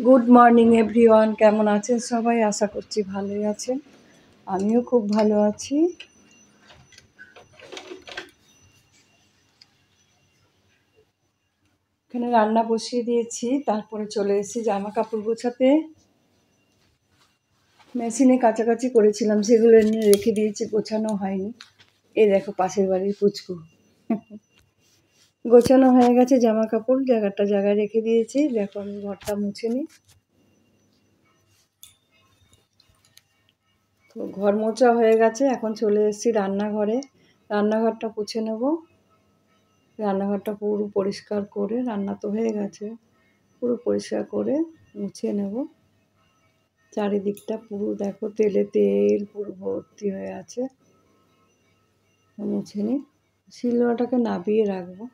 Good morning everyone, কেমন আছেন সবাই? আশা করছি ভালোই আছেন। আমিও খুব ভালো আছি। এখানে রান্না বসিয়ে দিয়েছি, তারপরে চলে এসেছি জামা কাপড় গোছাতে। মেশিনে কাচাকাচি করেছিলাম, সেগুলো এনে রেখে দিয়েছি, গোছানো হয়নি। এই দেখো পাশের বাড়ির পুচকু। গোছানো হয়ে গেছে জামা কাপড়, জায়গায় রেখে দিয়েছি। দেখো আমি ঘরটা মুছে নিই। তো ঘর মোছা হয়ে গেছে, এখন চলে এসেছি রান্নাঘরে। রান্নাঘরটা মুছে নেব। রান্নাঘরটা পুরো পরিষ্কার করে, রান্না তো হয়ে গেছে, পুরো পরিষ্কার করে মুছে নেব। চারিদিকটা পুরো দেখো তেলে তেল পুরো ভর্তি হয়ে আছে। মুছে নিই। শিলনোড়াটাকে নাবিয়ে রাখবো।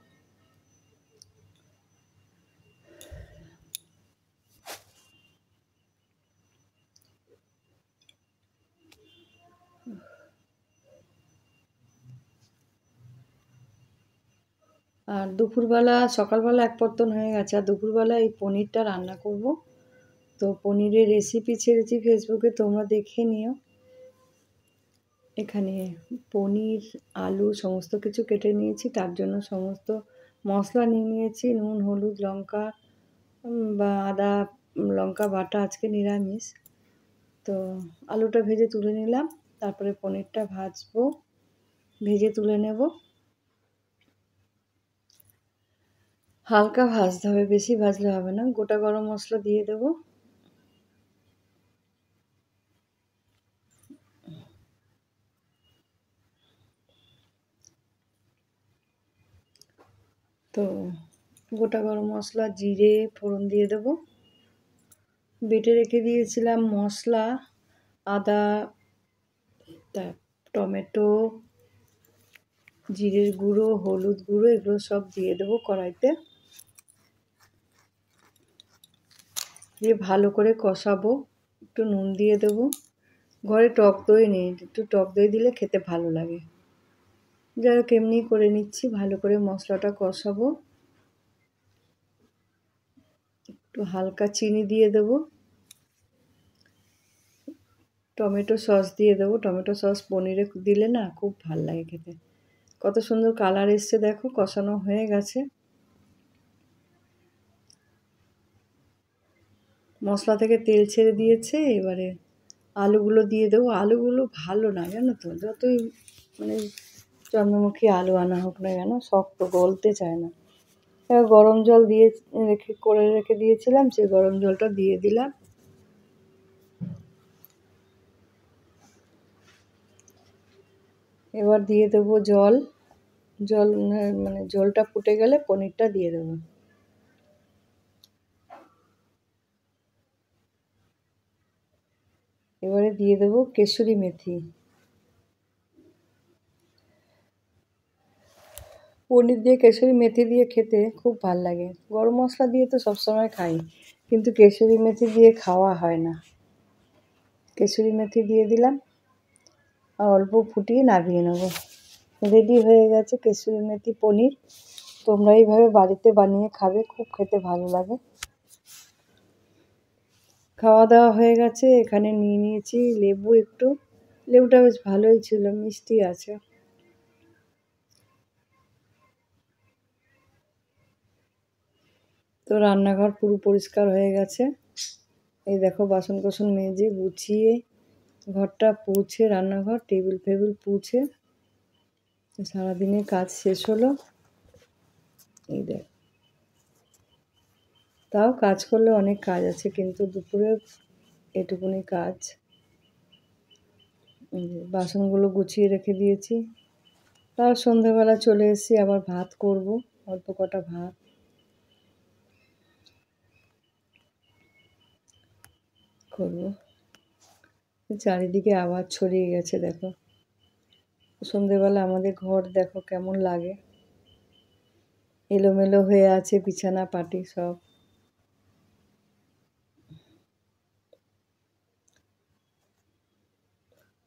আর দুপুরবেলা, সকালবেলা এক পর্তন হয়ে গেছে, আর দুপুরবেলা এই পনিরটা রান্না করব। তো পনিরের রেসিপি ছেড়েছি ফেসবুকে, তোমরা দেখে নিও। এখানে পনির, আলু সমস্ত কিছু কেটে নিয়েছি, তার জন্য সমস্ত মশলা নিয়ে নিয়েছি। নুন, হলুদ, লঙ্কা বা আদা লঙ্কা বাটা, আজকে নিরামিষ। তো আলুটা ভেজে তুলে নিলাম, তারপরে পনিরটা ভাজবো, ভেজে তুলে নেব। হালকা ভাজতে হবে, বেশি ভাজলে হবে না। গোটা গরম মশলা দিয়ে দেব। তো গোটা গরম মশলা, জিরে ফোড়ন দিয়ে দেব। বেটে রেখে দিয়েছিলাম মশলা, আদা, টমেটো, জিরের গুঁড়ো, হলুদ গুঁড়ো, এগুলো সব দিয়ে দেবো কড়াইতে। দিয়ে ভালো করে কষাবো। একটু নুন দিয়ে দেবো। ঘরে টক দই নেই, একটু টক দই দিলে খেতে ভালো লাগে। যাই হোক, এমনি করে নিচ্ছি। ভালো করে মশলাটা কষাবো। একটু হালকা চিনি দিয়ে দেবো। টমেটো সস দিয়ে দেবো। টমেটো সস পনিরে দিলে না খুব ভাল লাগে খেতে। কত সুন্দর কালার এসছে দেখো, কষানো হয়ে গেছে। মশলা থেকে তেল ছেড়ে দিয়েছে। এবারে আলুগুলো দিয়ে দেবো। আলুগুলো ভালো না, জানো তো, যতই মানে চন্দ্রমুখী আলু আনা হোক না কেন, শক্ত, গলতে চায় না। এবার গরম জল দিয়ে রেখে দিয়েছিলাম, সেই গরম জলটা দিয়ে দিলাম। এবার দিয়ে দেবো জল। মানে জলটা ফুটে গেলে পনিরটা দিয়ে দেবো। এবারে দিয়ে দেবো কেসুরি মেথি। পনির দিয়ে কেসুরি মেথি দিয়ে খেতে খুব ভাল লাগে। গরম মশলা দিয়ে তো সবসময় খাই, কিন্তু কেসুরি মেথি দিয়ে খাওয়া হয় না। কেসুরি মেথি দিয়ে দিলাম, আর অল্প ফুটিয়ে নামিয়ে নেব। রেডি হয়ে গেছে কেসুরি মেথি পনির। তোমরা এইভাবে বাড়িতে বানিয়ে খাবে, খুব খেতে ভালো লাগে। খাওয়া দাওয়া হয়ে গেছে। এখানে নিয়ে নিয়েছি লেবু একটু। লেবুটা বেশ ভালোই ছিল, মিষ্টি আছে। তো রান্নাঘর পুরো পরিষ্কার হয়ে গেছে। এই দেখো বাসন কোসন মেজে গুছিয়ে ঘরটা পুছে, রান্নাঘর টেবিল ফেবিল পুছে সারাদিনের কাজ শেষ হলো। এই দেখ, তাও কাজ করলে অনেক কাজ আছে, কিন্তু দুপুরে এটুকুনি কাজ। বাসনগুলো গুছিয়ে রেখে দিয়েছি। তার সন্ধেবেলা চলে এসেছি, আবার ভাত করব, অল্প কটা ভাত করব। চারিদিকে আওয়াজ ছড়িয়ে গেছে দেখো। সন্ধেবেলা আমাদের ঘর দেখো কেমন লাগে, এলোমেলো হয়ে আছে, বিছানা পাটি সব।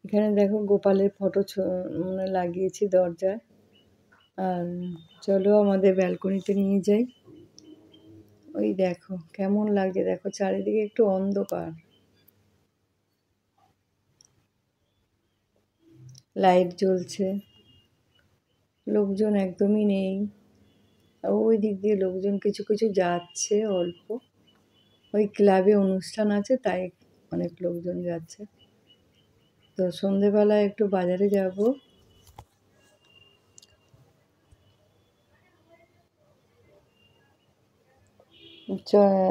এখানে দেখো গোপালের ফটো মানে লাগিয়েছি দরজায়। আর চলো আমাদের ব্যালকনিতে নিয়ে যাই। ওই দেখো কেমন লাগছে, দেখো চারিদিকে একটু অন্ধকার, লাইট জ্বলছে, লোকজন একদমই নেই। ওই দিক দিয়ে লোকজন কিছু কিছু যাচ্ছে অল্প, ওই ক্লাবে অনুষ্ঠান আছে তাই অনেক লোকজন যাচ্ছে। তো সন্ধেবেলায় একটু বাজারে যাব।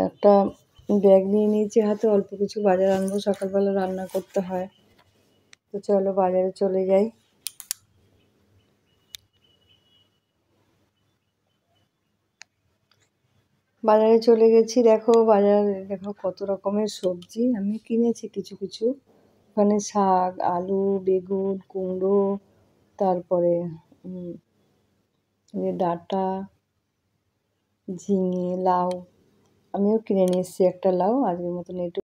একটা ব্যাগ নিয়ে নিয়েছি হাতে, অল্প কিছু বাজার আনবো, সকালবেলা রান্না করতে হয়। তো চলো বাজারে চলে যাই। বাজারে চলে গেছি, দেখো বাজারে দেখো কত রকমের সবজি আমি কিনেছি কিছু কিছু। ওখানে শাক, আলু, বেগুন, কুমড়ো, তারপরে ডাঁটা, ঝিঙে, লাউ। আমিও কিনে নিয়ে এসেছি একটা লাউ, আজকের মতন একটু